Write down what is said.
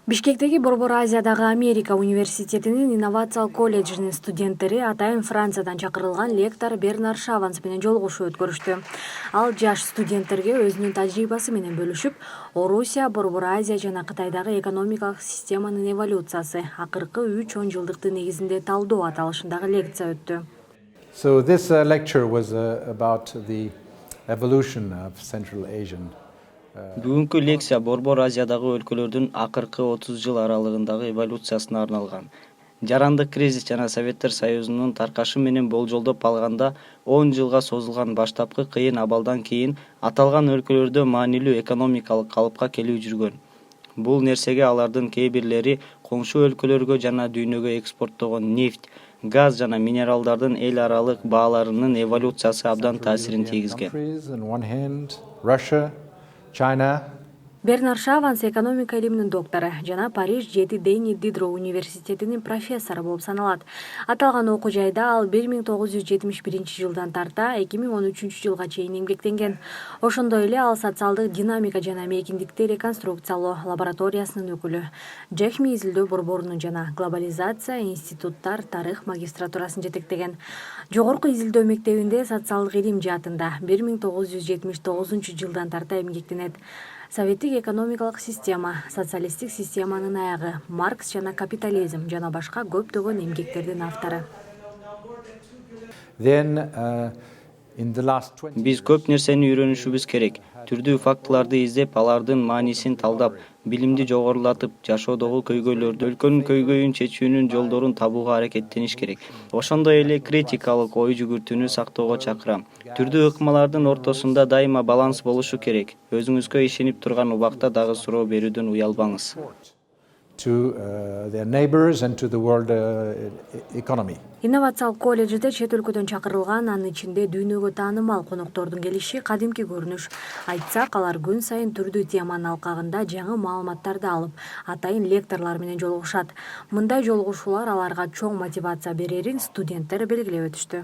Бишкектеги Борбор Азиядагы Америка университетинин инновациялык колледжинин студенттери атайын Франциядан чакырылган лектор Бернар Шаванс менен жолугушуу өткөрүштү. Ал жаш студенттерге өзүнүн тажрыйбасы менен бөлүшүп, Орусия, Борбор Азия жана Кытайдагы экономикалык системанын эволюциясы акыркы 3-10 жылдыктын негизинде талдоо аталышындагы лекция өттү. So this lecture was about the evolution of Central Asian. Бүгүнкү лекция Борбор Азиядагы өлкөлөрдүн акыркы 30 жыл аралыгындагы эволюциясына арналган. Жарандык кризис жана Советтер Союзунун таркашы менен болжолдоп алганда 10 жылга созулган баштапкы кыйын абалдан кийин аталган өлкөлөрдө маанилүү экономикалык калыпка келүү жүргөн. Бул нерсеге алардын кээ бирлери коңшу өлкөлөргө жана дүйнөгө экспорттогон нефть, газ жана минералдардын эл аралык бааларынын эволюциясы абдан таасирин тийгизген. Russia, China. Бернар Шаванс экономика илиминин доктору жана Париж 7 Дени Дидро университетинин профессору болуп саналат. Аталган окуу жайда ал 1971 жылдан тарта 2013 жылга чейин эмгектенген. Ошондой эле ал социалдык динамика жана мейкиндикти реконструкциялоо лабораториясынын өкүлү. Жехми изилдөө борборунун жана глобализация институттар тарых магистратурасын жетектеген. Жогорку изилдөө мектебинде социалдык илим жаатында 1979 жылдан тарта эмгектенет. Советтик экономикалык система, социалисттик системанын аягы, Маркс жана капитализм жана башка көптөгөн эмгектердин автору. Биз көп нерсени үйрөнүшүбүз керек. Түрдүү фактыларды издеп, алардын маанисин талдап, билимди жогорулатып, жашоодогу көйгөйлөрдү, өлкөнүн көйгөйүн чечүүнүн жолдорун табууга аракеттениш керек. Ошондой эле критикалык ой жүгүртүүнү сактоого чакырам. Түрдүү ыкмалардын ортосунда дайыма баланс болушу керек. Өзүңүзгө ишенип турган убакта дагы суроо берүүдөн уялбаңыз. To their neighbors and to the world economy. Инновациялык колледжде чет өлкөдөн чакырылган, анын ичинде дүйнөгө таанымал коноктордун келиши кадимки көрүнүш. Айтсак, алар күн сайын түрдүү теманын алкагында жаңы маалыматтарды алып, атайын лекторлор менен жолугушат. Мындай жолугушуулар аларга чоң мотивация берерин студенттер белгилеп өтүштү.